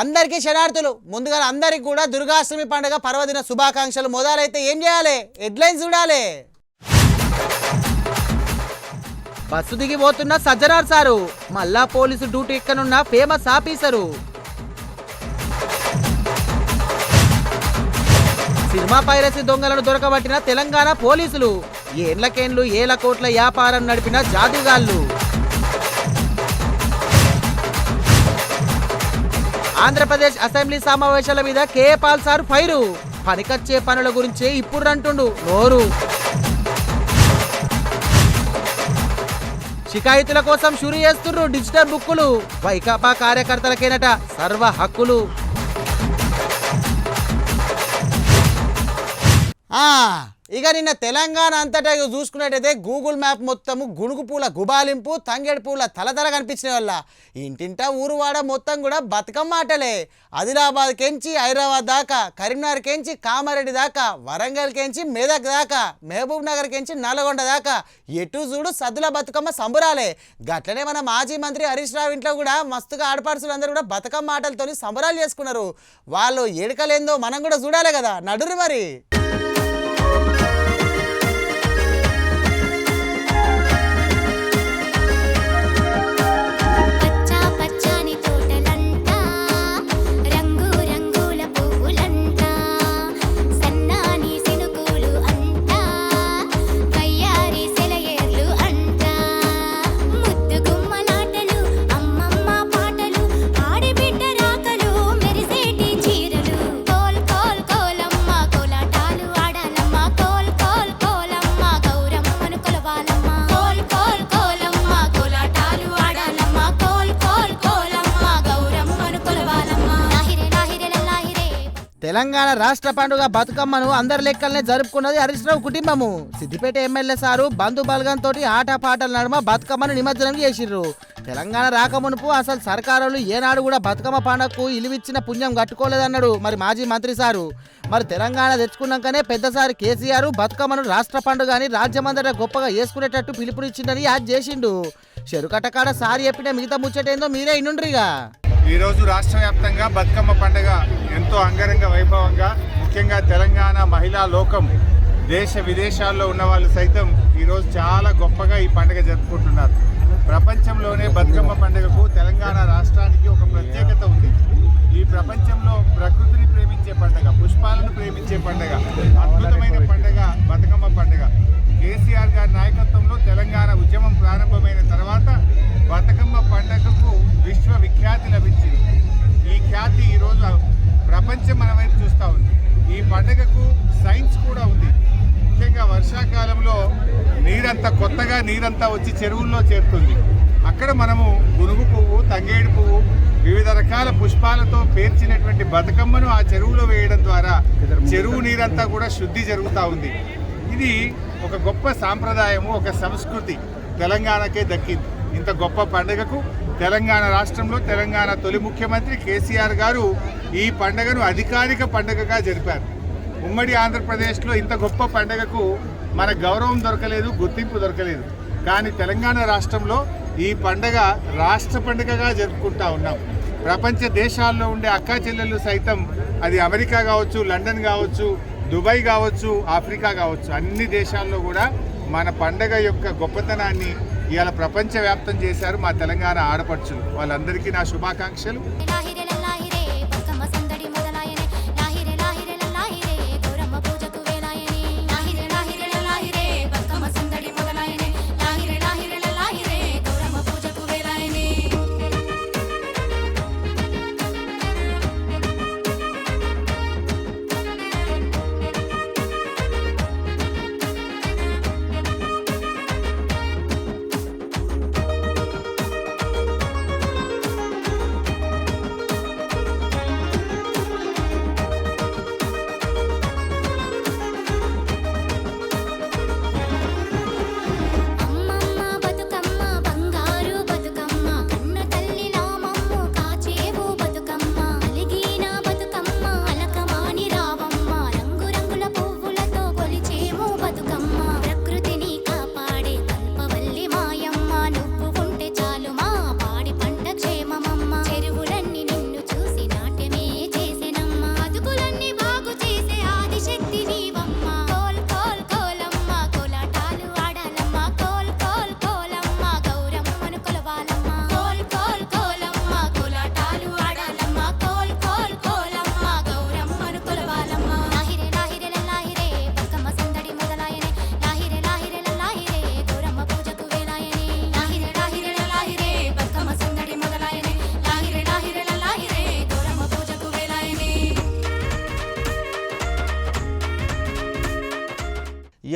అందరికీ శనార్థులు. ముందుగా అందరికి కూడా దుర్గాష్టమి పండుగ పర్వదిన శుభాకాంక్షలు. మొదలైతే ఏం చేయాలి? హెడ్లైన్స్ చూడాలి. బస్సు దిగిపోతున్న సజ్జనార్ సారు, మళ్ళా పోలీసు డ్యూటీ ఎక్కనున్న ఫేమస్ ఆఫీసరు. సినిమా పైరసీ దొంగలను దొరకబట్టిన తెలంగాణ పోలీసులు. ఏండ్లకేండ్లు ఏల కోట్ల వ్యాపారం నడిపిన జాదుగాళ్ళు. ఆంధ్రప్రదేశ్ అసెంబ్లీ సమావేశాల మీద కేఏ పాల్ సార్ ఫైరు. పనికొచ్చే పనుల గురించే ఇప్పుడు అంటుండు నోరు. షికాయితుల కోసం షురు చేస్తుర్రు డిజిటల్ బుక్కులు. వైకాపా కార్యకర్తలకేనట సర్వ హక్కులు. ఇక నిన్న తెలంగాణ అంతటా చూసుకున్నట్టయితే గూగుల్ మ్యాప్ మొత్తము గునుగు పూల గుబాలింపు, తంగేడు పూల తలతల కనిపించిన వల్ల ఇంటింటా ఊరువాడ మొత్తం కూడా బతుకమ్మ ఆటలే. ఆదిలాబాద్ కెంచి హైదరాబాద్ దాకా, కరీంనగర్ కెంచి కామారెడ్డి దాకా, వరంగల్ కెంచి మెదక్ దాకా, మహబూబ్ నగర్ కెంచి నల్గొండ దాకా ఎటు చూడు సద్దుల బతుకమ్మ సంబరాలే. గట్లనే మన మాజీ మంత్రి హరీష్ రావు ఇంట్లో కూడా మస్తుగా ఆడపడుచులందరూ కూడా బతుకమ్మ ఆటలతో సంబరాలు చేసుకున్నారు. వాళ్ళు ఏడుకలేందో మనం కూడా చూడాలి కదా, నడురు మరి. తెలంగాణ రాష్ట్ర పండుగ బతుకమ్మను అందరి లెక్కలనే జరుపుకున్నది హరీష్ రావు కుటుంబము. సిద్దిపేట ఎమ్మెల్యే సారు బంధు బలగం తోటి ఆటపాటల నడుమ బతుకమ్మను నిమజ్జనం చేసిర్రు. తెలంగాణ రాకమునుపు అసలు సర్కారులు ఏనాడు కూడా బతుకమ్మ పండుగకు ఇలువిచ్చిన పుణ్యం కట్టుకోలేదన్నాడు మరి మాజీ మంత్రి సారు. మరి తెలంగాణ తెచ్చుకున్నాకనే పెద్దసారి కేసీఆర్ బతుకమ్మను రాష్ట్ర పండుగ అని రాజ్యమంతటా గొప్పగా వేసుకునేటట్టు పిలుపునిచ్చిండని యాద్ చేసిండు. చెరుకట్టకాడ సారి చెప్పిన మిగతా ముచ్చటేందో మీరే ఇన్నుండ్రిగా. ఈరోజు రాష్ట్ర వ్యాప్తంగా బతుకమ్మ పండుగ ఎంతో అంగరంగ వైభవంగా, ముఖ్యంగా తెలంగాణ మహిళా లోకం దేశ విదేశాల్లో ఉన్న వాళ్ళు సైతం ఈరోజు చాలా గొప్పగా ఈ పండుగ జరుపుకుంటున్నారు. ప్రపంచంలోనే బతుకమ్మ పండుగకు తెలంగాణ రాష్ట్రానికి ఒక ప్రత్యేకత ఉంది. ఈ ప్రపంచంలో ప్రకృతిని ప్రేమించే పండుగ, పుష్పాలను ప్రేమించే పండుగ, అద్భుతమైన పండుగ బతుకమ్మ పండుగ. కేసీఆర్ గారి నాయకత్వంలో తెలంగాణ ఉద్యమం ప్రారంభమైన తర్వాత బతుకమ్మ పండుగకు విశ్వవిఖ్యాతి లభించింది. ఈ ఖ్యాతి ఈరోజు ప్రపంచం మన వైపు చూస్తూ ఉంది. ఈ పండుగకు సైన్స్ కూడా ఉంది. ముఖ్యంగా వర్షాకాలంలో కొత్తగా నీరంతా వచ్చి చెరువుల్లో చేరుతుంది. అక్కడ మనము గునుగు పువ్వు, తంగేడు పువ్వు, వివిధ రకాల పుష్పాలతో పేర్చినటువంటి బతుకమ్మను ఆ చెరువులో వేయడం ద్వారా చెరువు నీరంతా కూడా శుద్ధి జరుగుతూ ఉంది. ఇది ఒక గొప్ప సాంప్రదాయము, ఒక సంస్కృతి తెలంగాణకే దక్కింది. ఇంత గొప్ప పండుగకు తెలంగాణ రాష్ట్రంలో తెలంగాణ తొలి ముఖ్యమంత్రి కేసీఆర్ గారు ఈ పండుగను అధికారిక పండుగగా జరిపారు. ఉమ్మడి ఆంధ్రప్రదేశ్లో ఇంత గొప్ప పండుగకు మన గౌరవం దొరకలేదు, గుర్తింపు దొరకలేదు. కానీ తెలంగాణ రాష్ట్రంలో ఈ పండుగ రాష్ట్ర పండుగగా జరుపుకుంటా ఉన్నాం. ప్రపంచ దేశాల్లో ఉండే అక్కా చెల్లెళ్ళు సైతం, అది అమెరికా కావచ్చు, లండన్ కావచ్చు, దుబాయ్ కావచ్చు, ఆఫ్రికా కావచ్చు, అన్ని దేశాల్లో కూడా మన పండుగ యొక్క గొప్పతనాన్ని ఇవాళ ప్రపంచవ్యాప్తం చేశారు మా తెలంగాణ ఆడపడుచులు. వాళ్ళందరికీ నా శుభాకాంక్షలు.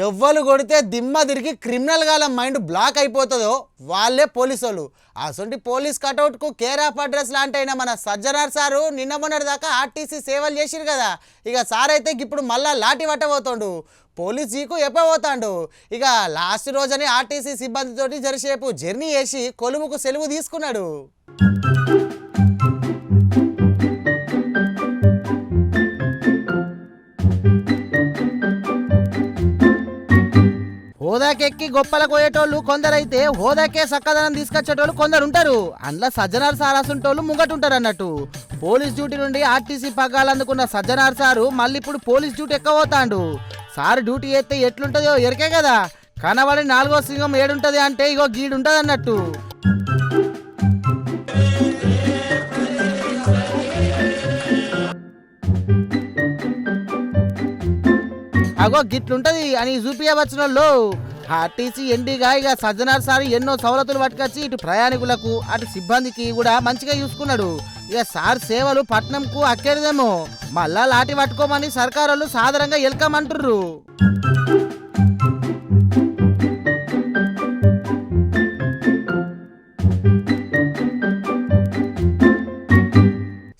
ఎవ్వరు కొడితే దిమ్మ తిరిగి క్రిమినల్ గాల మైండ్ బ్లాక్ అయిపోతుందో వాళ్ళే పోలీసు వాళ్ళు. అసొంటి పోలీస్ కటౌట్కు కేర్ ఆఫ్ అడ్రస్ లాంటి అయిన మన సజ్జనార్ సారు నిన్న మొన్నటి దాకా ఆర్టీసీ సేవలు చేసిరు కదా. ఇక సార్ అయితే ఇప్పుడు మళ్ళా లాఠీ పట్టబోతాడు. పోలీస్ జీకు ఎప్పబోతాడు. ఇక లాస్ట్ రోజని ఆర్టీసీ సిబ్బందితోటి జరిసేపు జర్నీ చేసి కొలువుకు సెలవు తీసుకున్నాడు. హోదాకెక్కి గొప్పలకు పోయేటోళ్ళు కొందరైతే హోదాకే సక్కదనం తీసుకొచ్చేటోళ్ళు కొందరు ఉంటారు. అందులో సజ్జనార్ సార్ అసంటోళ్ళు ముంగటుంటారు అన్నట్టు. పోలీస్ డ్యూటీ నుండి ఆర్టీసీ పగ్గాలు అందుకున్న సజ్జనార్ సారు మళ్ళీ ఇప్పుడు పోలీస్ డ్యూటీ ఎక్కబోతాడు. సార్ డ్యూటీ చేస్తే ఎట్లుంటుందో ఎరికే కదా. కనబడి 4వ సింహం ఏడుంటది అంటే ఇగో గీడుంటది అన్నట్టు. అగో గిట్లుంటది అని చూపించవచ్చిన వాళ్ళు. ఆర్టీసీ ఎండీగా ఇక సజ్జనార్ సార్ ఎన్నో సవలతులు పట్టుకొచ్చి ఇటు ప్రయాణికులకు అటు సిబ్బందికి కూడా మంచిగా చూసుకున్నాడు. ఇక సార్ సేవలు పట్నంకు అక్కేదేమో మళ్ళా లాఠీ పట్టుకోమని సర్కారు సాధారణంగా వెల్కమ్ అంటుర్రు.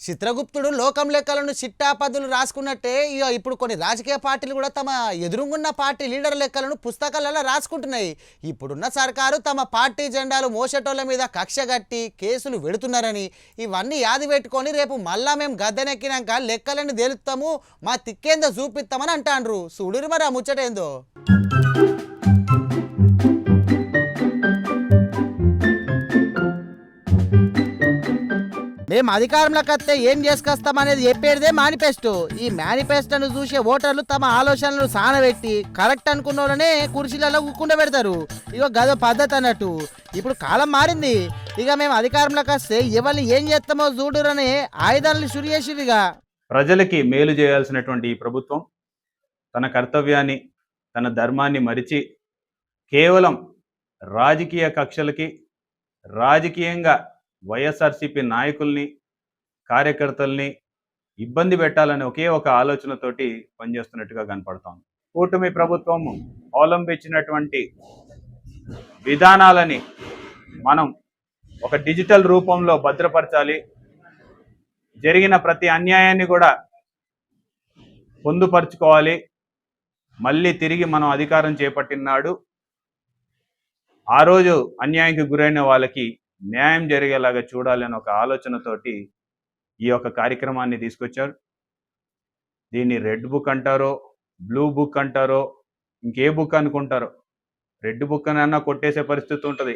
చిత్రగుప్తుడు లోకం లెక్కలను చిట్టాపద్దులు రాసుకున్నట్టే ఇక ఇప్పుడు కొన్ని రాజకీయ పార్టీలు కూడా తమ ఎదురుగున్న పార్టీ లీడర్ లెక్కలను పుస్తకాలలో రాసుకుంటున్నాయి. ఇప్పుడున్న సర్కారు తమ పార్టీ జెండాలు మోసేటోళ్ళ మీద కక్ష కట్టి కేసులు పెడుతున్నారని ఇవన్నీ యాది పెట్టుకొని రేపు మళ్ళా మేము గద్దెనెక్కినాక లెక్కలని తేలుస్తాము, మా తిక్కేందో చూపిస్తామని అంటాండ్రు. చూడురు మరి ఆ ముచ్చటేందో. మేము అధికారంలోకి వస్తే ఏం చేసుకొస్తామనేది చెప్పేదే మేనిఫెస్టో. ఈ మేనిఫెస్టోను చూసే ఓటర్లు తమ ఆలోచనలు సానబెట్టి కరెక్ట్ అనుకున్న వాళ్ళనే కుర్చీలలో కూకుండా పెడతారు. ఇక గదో పద్ధతి అన్నట్టు. ఇప్పుడు కాలం మారింది. ఇక మేము అధికారంలోకి వస్తే ఎవరిని ఏం చేస్తామో చూడురనే ఆయుధాలను షురు చేసిరుగా. ప్రజలకి మేలు చేయాల్సినటువంటి ఈ ప్రభుత్వం తన కర్తవ్యాన్ని తన ధర్మాన్ని మరిచి కేవలం రాజకీయ కక్షలకి రాజకీయంగా వైఎస్ఆర్సీపీ నాయకుల్ని కార్యకర్తల్ని ఇబ్బంది పెట్టాలని ఒకే ఒక ఆలోచనతోటి పనిచేస్తున్నట్టుగా కనపడతాం. కూటమి ప్రభుత్వం అవలంబించినటువంటి విధానాలని మనం ఒక డిజిటల్ రూపంలో భద్రపరచాలి. జరిగిన ప్రతి అన్యాయాన్ని కూడా పొందుపరుచుకోవాలి. మళ్ళీ తిరిగి మనం అధికారం చేపట్టినాడు ఆ రోజు అన్యాయానికి గురైన వాళ్ళకి న్యాయం జరిగేలాగా చూడాలని ఒక ఆలోచనతోటి ఈ యొక్క కార్యక్రమాన్ని తీసుకొచ్చారు. దీన్ని రెడ్ బుక్ అంటారో బ్లూ బుక్ అంటారో ఇంకే బుక్ అనుకుంటారో. రెడ్ బుక్ అయినా కొట్టేసే పరిస్థితి ఉంటుంది,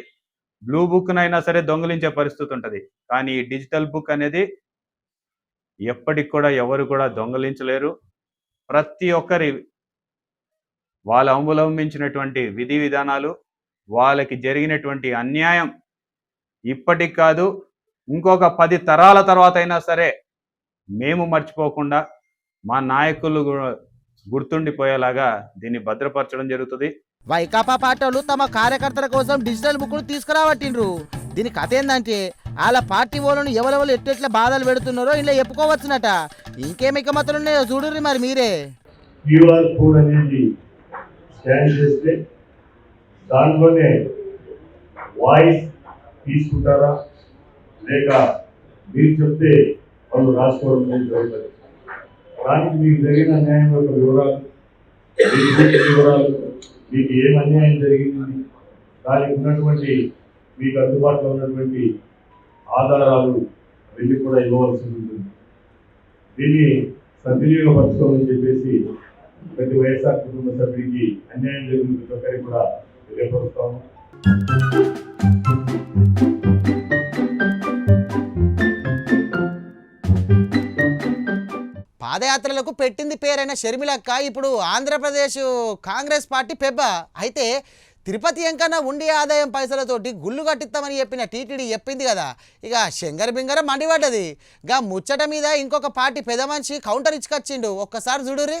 బ్లూ బుక్నైనా సరే దొంగిలించే పరిస్థితి ఉంటుంది. కానీ ఈ డిజిటల్ బుక్ అనేది ఎప్పటికి కూడా ఎవరు కూడా దొంగిలించలేరు. ప్రతి ఒక్కరి వాళ్ళు అవలంబించినటువంటి విధి విధానాలు, వాళ్ళకి జరిగినటువంటి అన్యాయం ఇప్పటికి కాదు ఇంకొక 10 తరాల తర్వాత అయినా సరే మేము మర్చిపోకుండా మా నాయకులు గుర్తుండిపోయేలాగా దీన్ని భద్రపరచడం జరుగుతుంది. వైకాపా పార్టీలు తమ కార్యకర్తల కోసం డిజిటల్ బుక్ను తీసుకురాబట్టిండ్రు. దీని కథ ఏంటంటే వాళ్ళ పార్టీ వాళ్ళను ఎవరెవరు ఎట్లా బాధలు పెడుతున్నారో ఇలా చెప్పుకోవచ్చునట. ఇంకేమి ఇకమతులు ఉన్నాయో చూడుర్రి మరి మీరే. క్యూఆర్ కోడ్ అనేది స్కాన్ చేస్తే దాంట్లోనే వాయిస్ తీసుకుంటారా లేక మీరు చెప్తే వాళ్ళు రాసుకోవడం జరుగుతుంది. దానికి మీకు జరిగిన అన్యాయం యొక్క వివరాలు, మీకు ఏం అన్యాయం జరిగింది, దానికి ఉన్నటువంటి మీకు అందుబాటులో ఉన్నటువంటి ఆధారాలు వెళ్ళి కూడా ఇవ్వవలసి ఉంటుంది. దీన్ని సద్వినియోగపరచుకోవాలని చెప్పేసి ప్రతి వైఎస్ఆర్ కుటుంబ సభ్యుడికి అన్యాయం జరిగిన ప్రతి ఒక్కరికి కూడా తెలియపరుస్తాము. పాదయాత్రలకు పెట్టింది పేరైన షర్మిలక్క ఇప్పుడు ఆంధ్రప్రదేశ్ కాంగ్రెస్ పార్టీ పెబ్బ. అయితే తిరుపతి ఎంకన్నా ఉండి ఆదాయం పైసలతోటి గుళ్ళు కట్టిస్తామని చెప్పిన టీటీడీ చెప్పింది కదా. ఇక శంగర్ బింగర మండిపడ్డది. గా ముచ్చట మీద ఇంకొక పార్టీ పెద్ద మనిషి కౌంటర్ ఇచ్చుకొచ్చిండు. ఒక్కసారి చూడుర్రి.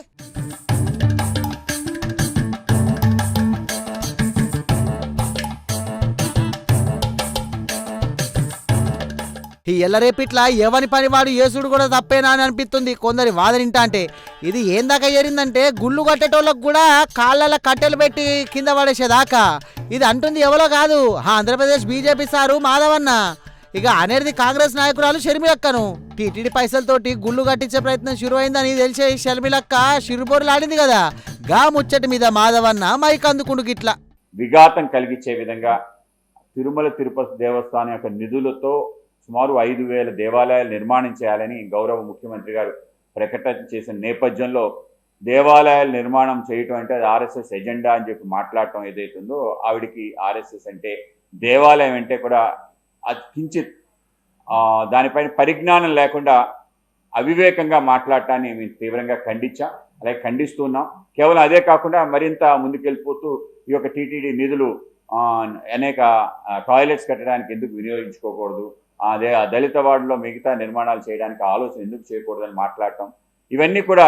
ఈ ఎల్లరేపిట్లా ఎవని పని వాడు యేసుడు కూడా తప్పేనా అని అనిపిస్తుంది కొందరి వాదనింటా అంటే. ఇది ఏం దాకా చేరిందంటే గుళ్ళు కట్టేటోళ్ళకు కూడా కాళ్ళ కట్టెలు పెట్టి కింద పడేసేదాకా. ఇది అంటుంది ఎవరో కాదు, ఆంధ్రప్రదేశ్ బీజేపీ సారు మాధవన్న. ఇక అనేది కాంగ్రెస్ నాయకురాలు షర్మిలక్కను. టీటీడీ పైసలతోటి గుళ్ళు కట్టించే ప్రయత్నం షురు అయిందని తెలిసే షర్మిలక్క షిరుబోరులాడింది కదా. గా ముచ్చటి మీద మాధవన్న మైక్ అందుకుండు గిట్లా. విఘాతం కలిగించే విధంగా తిరుమల తిరుపతి దేవస్థానం యొక్క నిధులతో సుమారు 5,000 దేవాలయాలు నిర్మాణం చేయాలని గౌరవ ముఖ్యమంత్రి గారు ప్రకటన చేసిన నేపథ్యంలో దేవాలయాల నిర్మాణం చేయటం అంటే అది ఆర్ఎస్ఎస్ ఎజెండా అని చెప్పి మాట్లాడటం ఏదైతుందో, ఆవిడికి ఆర్ఎస్ఎస్ అంటే దేవాలయం అంటే కూడా కించిత్ దానిపైన పరిజ్ఞానం లేకుండా అవివేకంగా మాట్లాడటాన్ని మేము తీవ్రంగా ఖండించాం, అలాగే ఖండిస్తున్నాం. కేవలం అదే కాకుండా మరింత ముందుకెళ్ళిపోతూ ఈ యొక్క టీటీడీ నిధులు అనేక టాయిలెట్స్ కట్టడానికి ఎందుకు వినియోగించుకోకూడదు, అదే దళిత వార్డులో మిగతా నిర్మాణాలు చేయడానికి ఆలోచన ఎందుకు చేయకూడదని మాట్లాడటం, ఇవన్నీ కూడా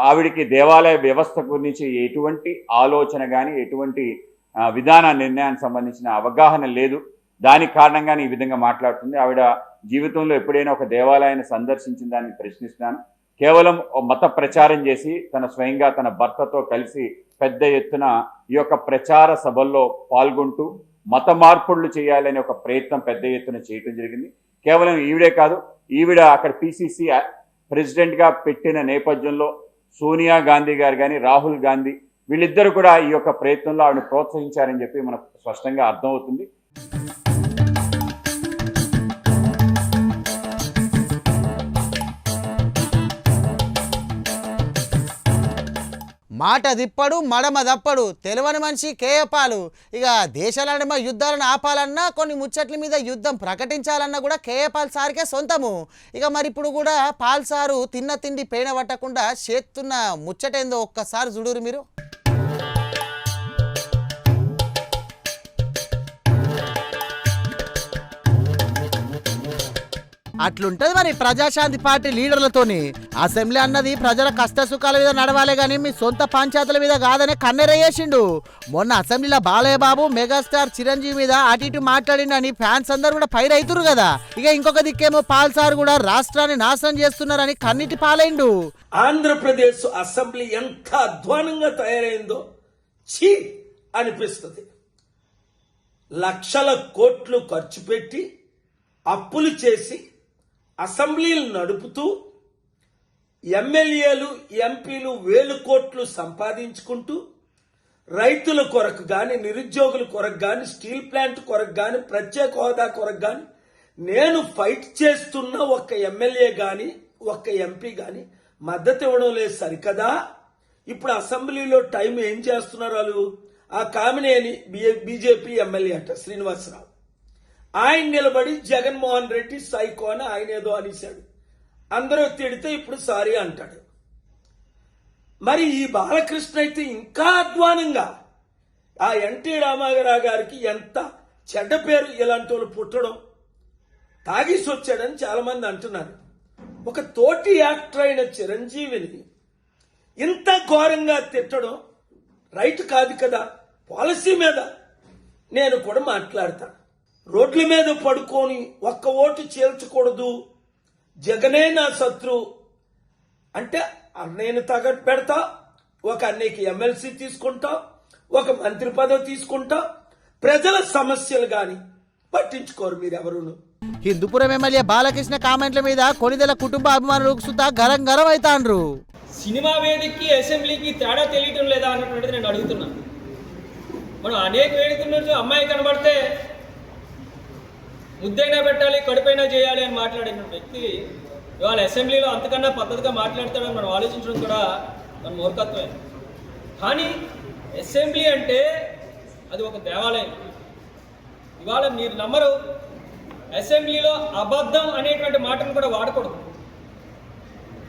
ఆవిడికి దేవాలయ వ్యవస్థ గురించి ఎటువంటి ఆలోచన కానీ ఎటువంటి విధాన నిర్ణయానికి సంబంధించిన అవగాహన లేదు. దానికి కారణంగానే ఈ విధంగా మాట్లాడుతుంది. ఆవిడ జీవితంలో ఎప్పుడైనా ఒక దేవాలయాన్ని సందర్శించిన దాన్ని ప్రశ్నిస్తున్నాను. కేవలం మత ప్రచారం చేసి స్వయంగా తన భర్తతో కలిసి పెద్ద ఎత్తున ఈ యొక్క ప్రచార సభల్లో పాల్గొంటూ మత మార్పులు చేయాలనే ఒక ప్రయత్నం పెద్ద ఎత్తున చేయటం జరిగింది. కేవలం ఈవిడే కాదు, ఈవిడ అక్కడ పిసిసి ప్రెసిడెంట్గా పెట్టిన నేపథ్యంలో సోనియా గాంధీ గారు కానీ రాహుల్ గాంధీ వీళ్ళిద్దరూ కూడా ఈ యొక్క ప్రయత్నంలో ఆవిడని ప్రోత్సహించారని చెప్పి మనకు స్పష్టంగా అర్థమవుతుంది. మాట దిప్పడు మడమ దప్పడు తెలివని మనిషి కేయపాలు. ఇక దేశాల నడుమ యుద్ధాలను ఆపాలన్నా కొన్ని ముచ్చట్ల మీద యుద్ధం ప్రకటించాలన్నా కూడా కేయపాల్ సార్కే సొంతము. ఇక మరి ఇప్పుడు కూడా పాల్ సారు తిన్న తిండి పేన పట్టకుండా చేస్తున్న ముచ్చటేందో ఒక్కసారి చూడురు మీరు. అట్లుంటది మరి ప్రజాశాంతి పార్టీ లీడర్లతోని. అసెంబ్లీ అన్నది ప్రజల కష్ట సుఖాల మీద నడవాలి కానీ మీ సొంత పంచాయతీల మీద కాదనే కన్నెరయ్యేసిండు. మొన్న అసెంబ్లీలో బాలయ్య బాబు మెగాస్టార్ చిరంజీవి మీద అటు ఇటు మాట్లాడిండని ఫ్యాన్స్ అందరూ కూడా ఫైర్ అవుతురు కదా. ఇక ఇంకొక దిక్కేమో పాల్ సార్ కూడా రాష్ట్రాన్ని నాశనం చేస్తున్నారని కన్నిటి పాలైండు. ఆంధ్రప్రదేశ్ అసెంబ్లీ ఎంత అధ్వానంగా తయారైందో ఛీ అనిపిస్తుంది. లక్షల కోట్లు ఖర్చు పెట్టి అప్పులు చేసి అసెంబ్లీలు నడుపుతూ ఎమ్మెల్యేలు ఎంపీలు 1,000 కోట్లు సంపాదించుకుంటూ రైతుల కొరకు కానీ నిరుద్యోగుల కొరకు కానీ స్టీల్ ప్లాంట్ కొరకు కానీ ప్రత్యేక హోదా కొరకు కానీ నేను ఫైట్ చేస్తున్న ఒక్క ఎమ్మెల్యే కానీ ఒక్క ఎంపీ కానీ మద్దతు ఇవ్వడం లేదు సరికదా. ఇప్పుడు అసెంబ్లీలో టైం ఏం చేస్తున్నారు వాళ్ళు? ఆ కామినేని బీజేపీ ఎమ్మెల్యే అంట శ్రీనివాసరావు, ఆయన నిలబడి జగన్మోహన్ రెడ్డి సైకో అని ఆయన ఏదో అనేశాడు. అందరూ తిడితే ఇప్పుడు సారీ అంటాడు. మరి ఈ బాలకృష్ణ అయితే ఇంకా అధ్వానంగా ఆ ఎన్టీ రామారావు గారికి ఎంత చెడ్డ పేరు ఇలాంటి వాళ్ళు పుట్టడం, తాగేసి వచ్చాడని చాలా మంది అంటున్నారు. ఒక తోటి యాక్టర్ అయిన చిరంజీవిని ఇంత ఘోరంగా తిట్టడం రైట్ కాదు కదా. పాలసీ మీద నేను కూడా మాట్లాడతాను. రోడ్ల మీద పడుకొని ఒక్క ఓటు చీల్చకూడదు, జగనే నా శత్రు అంటే అన్నయ్యని తగట్టు పెడతా, ఒక అన్నయ్యకి ఎమ్మెల్సీ తీసుకుంటా, ఒక మంత్రి పదవి తీసుకుంటా, ప్రజల సమస్యలు గాని పట్టించుకోరు మీరెవరును. హిందూపురం ఎమ్మెల్యే బాలకృష్ణ కామెంట్ల మీద కొనిదెల కుటుంబ అభిమానులు సుతా గరం గరం అవుతాండ్రు. సినిమా వేదికకి అసెంబ్లీకి తేడా తెలియటం లేదా అన్నటువంటిది నేను అడుగుతున్నా. మనం అనేక వేడుకలు అమ్మాయి కనబడితే ముద్దైనా పెట్టాలి కడుపైనా చేయాలి అని మాట్లాడిన వ్యక్తి ఇవాళ అసెంబ్లీలో అంతకన్నా పద్ధతిగా మాట్లాడతాడని మనం ఆలోచించడం కూడా మన మూర్ఖత్వమే. కానీ అసెంబ్లీ అంటే అది ఒక దేవాలయం. ఇవాళ మీరు నమ్మరు, అసెంబ్లీలో అబద్ధం అనేటువంటి మాటను కూడా వాడకూడదు.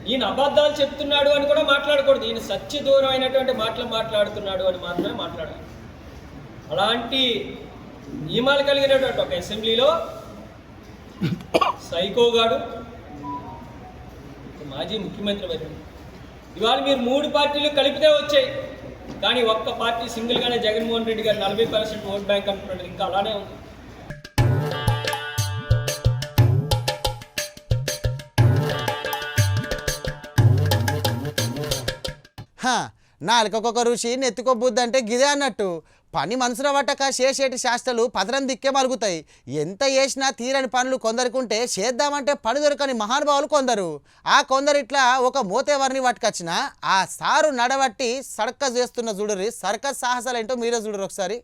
ఈయన అబద్ధాలు చెప్తున్నాడు అని కూడా మాట్లాడకూడదు. ఈయన సత్య దూరం అయినటువంటి మాటలు మాట్లాడుతున్నాడు అని మాత్రమే మాట్లాడాలి. అలాంటి నియమాలు కలిగినటువంటి ఒక అసెంబ్లీలో సైకోగాడు మాజీ ముఖ్యమంత్రి వర్యుడు. ఇవాళ మీరు 3 పార్టీలు కలిపితే వచ్చాయి, కానీ ఒక్క పార్టీ సింగిల్గానే జగన్మోహన్ రెడ్డి గారు 40% ఓట్ బ్యాంక్ అంటున్నది ఇంకా అలానే ఉంది. నాలుకొక ఋషి నెత్తుకో బుద్ధి అంటే గిదే అన్నట్టు పని మనసున పట్టక చేసేటి శాస్త్రాలు పదరం దిక్కే మలుగుతాయి. ఎంత చేసినా తీరని పనులు కొందరుకుంటే చేద్దామంటే పని దొరకని మహానుభావులు కొందరు. ఆ కొందరు ఇట్లా ఒక మోతేవారిని పట్టుకొచ్చిన ఆ సారు నడవట్టి సర్కస్ చేస్తున్న చూడరి. సర్కస్ సాహసాలు ఏంటో మీరే చూడరు ఒకసారి.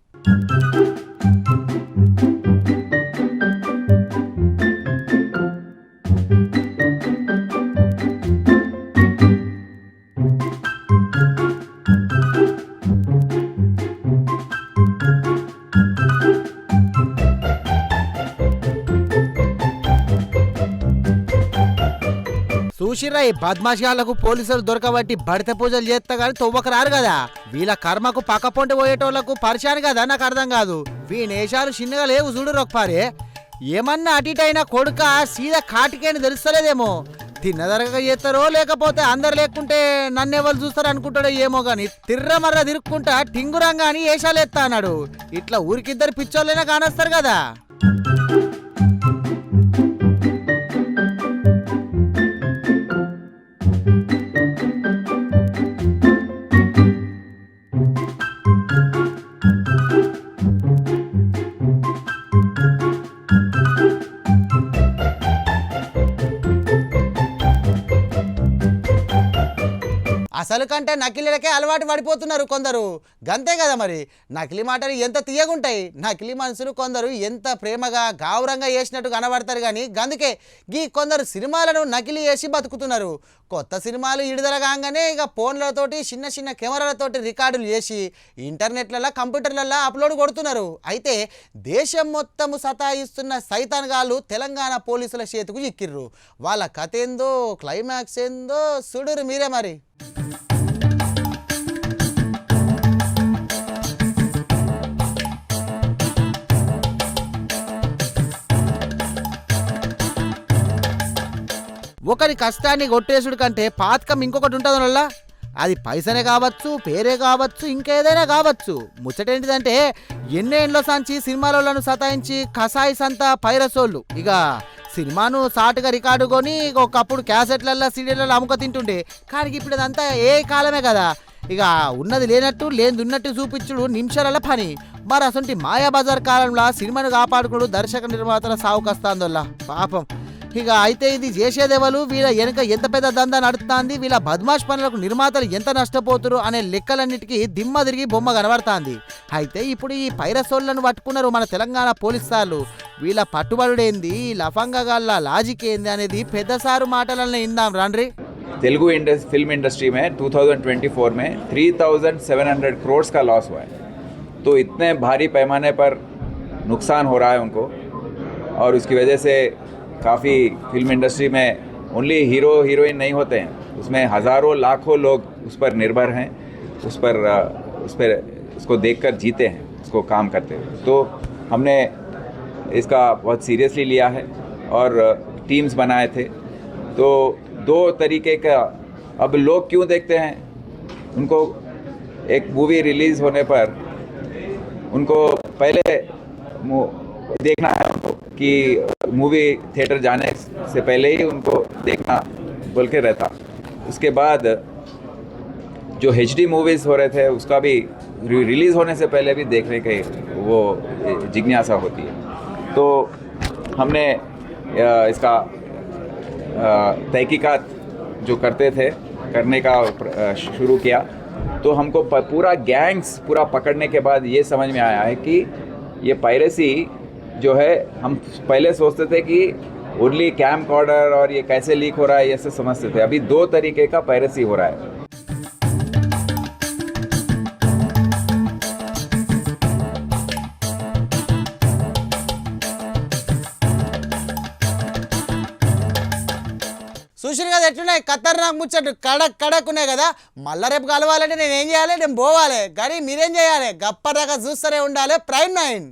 చూసిర్రా ఈ బద్మాషాలకు పోలీసులు దొరకబట్టి బడిత పూజలు చేస్తా కానీ తొవ్వక రారు కదా. వీళ్ళ కర్మకు పక్క పొంటి పోయేటోళ్లకు పరిశాను కదా నాకు అర్థం కాదు. వీనేషాలు చిన్నగా లేవు చూడు ఒకపారి. ఏమన్నా అటిటైనా కొడుక సీదా కాటికేని తెలుస్తలేదేమో. తిన్నదరగా చేస్తారో లేకపోతే అందరు లేకుంటే నన్నెవరు చూస్తారు అనుకుంటాడో ఏమో గాని తిర్రమర్ర తిరుక్కుంటా టింగురంగా అని ఏషాలు ఎత్తా అన్నాడు. ఇట్లా ఊరికిద్దరు పిచ్చోళ్ళైనా కానొస్తారు కదా. అసలు కంటే నకిలీలకే అలవాటు పడిపోతున్నారు కొందరు. గంతే కదా మరి. నకిలీ మాటలు ఎంత తీయగుంటాయి. నకిలీ మనుషులు కొందరు ఎంత ప్రేమగా గౌరవంగా చేసినట్టు కనబడతారు కానీ గందుకే గీ కొందరు సినిమాలను నకిలీ చేసి బతుకుతున్నారు. కొత్త సినిమాలు విడుదల కాగానే ఇక ఫోన్లతోటి చిన్న చిన్న కెమెరాలతోటి రికార్డులు చేసి ఇంటర్నెట్లలో కంప్యూటర్లలో అప్లోడ్ కొడుతున్నారు. అయితే దేశం మొత్తము సతాయిస్తున్న సైతాన్గాళ్ళు తెలంగాణ పోలీసుల చేతికి చిక్కిర్రు. వాళ్ళ కథ ఏందో క్లైమాక్స్ ఏందో చూడురు మీరే మరి. ఒకరి కష్టాన్ని కొట్టేసుడు కంటే పాతకం ఇంకొకటి ఉంటుంది వల్ల. అది పైసనే కావచ్చు, పేరే కావచ్చు, ఇంకేదైనా కావచ్చు. ముచ్చటేంటిదంటే ఎన్నేళ్ళలో సంచి సినిమాలను సతాయించి కసాయి సంత పైరసోళ్ళు ఇక సినిమాను సాటుగా రికార్డు కొని ఒకప్పుడు క్యాసెట్లల్లో సీడీలలో అమ్ముక తింటుండే. కానీ ఇప్పుడు ఇదంతా ఏ కాలమే కదా. ఇక ఉన్నది లేనట్టు లేనిది ఉన్నట్టు చూపించుడు నిమిషాల పని. మరి అసలు మాయాబజార్ కాలంలో సినిమాను కాపాడుకుడు దర్శక నిర్మాతల సావుకొస్తాందోళ్ళ పాపం. ఇక అయితే ఇది చేసేదేవలు వీళ్ళ వెనక ఎంత పెద్ద దందా నడుస్తుంది, వీళ్ళ బద్మాష్ పనులకు నిర్మాతలు ఎంత నష్టపోతురు అనే లెక్కలన్నిటికీ దిమ్మ తిరిగి బొమ్మ కనబడుతుంది. అయితే ఇప్పుడు ఈ పైరసోళ్లను పట్టుకున్నారు మన తెలంగాణ పోలీస్ సార్లు. వీళ్ళ పట్టుబడుడేంది, లఫంగగాళ్ళ లాజిక్ ఏంది అనేది పెద్ద సారు మాటలను ఇందాం రండ్రి. तेलुगु फिल्म इंडस्ट्री में 2024 में 3,700 करोड़ का लॉस हुआ है. तो इतने भारी पैमाने पर नुकसान हो रहा है उनको, और उसकी वजह से काफ़ी फिल्म इंडस्ट्री में ओनली हीरो हीरोइन नहीं होते हैं, उसमें हज़ारों लाखों लोग उस पर निर्भर हैं, उस पर उसको देखकर जीते हैं, उसको काम करते हुए. तो हमने इसका बहुत सीरियसली लिया है और टीम्स बनाए थे. तो दो तरीके का अब लोग क्यों देखते हैं, उनको एक मूवी रिलीज़ होने पर उनको पहले देखना है उनको कि मूवी थिएटर जाने से पहले ही उनको देखना बोल के रहता. उसके बाद जो HD मूवीज़ हो रहे थे उसका भी रिलीज़ होने से पहले भी देखने की वो जिज्ञासा होती है. तो हमने इसका तहकीकात जो करते थे करने का शुरू किया. तो हमको पूरा गैंग्स पूरा पकड़ने के बाद ये समझ में आया है कि ये पायरेसी जो है, हम पहले सोचते थे कि ओनली कैम कॉर्डर और ये कैसे लीक हो रहा है ये सब समझते थे. अभी दो तरीके का पायरेसी हो रहा है. చూసిరు కదా ఎట్లున్నాయి ఖతర్నాక్ ముచ్చట్లు కడక్ కడక్ ఉన్నాయి కదా. మళ్ళా రేపు కలవాలంటే నేను ఏం చేయాలి, నేను పోవాలి. కానీ మీరేం చేయాలి, గప్పదాకా చూస్తూనే ఉండాలి ప్రైమ్ 9.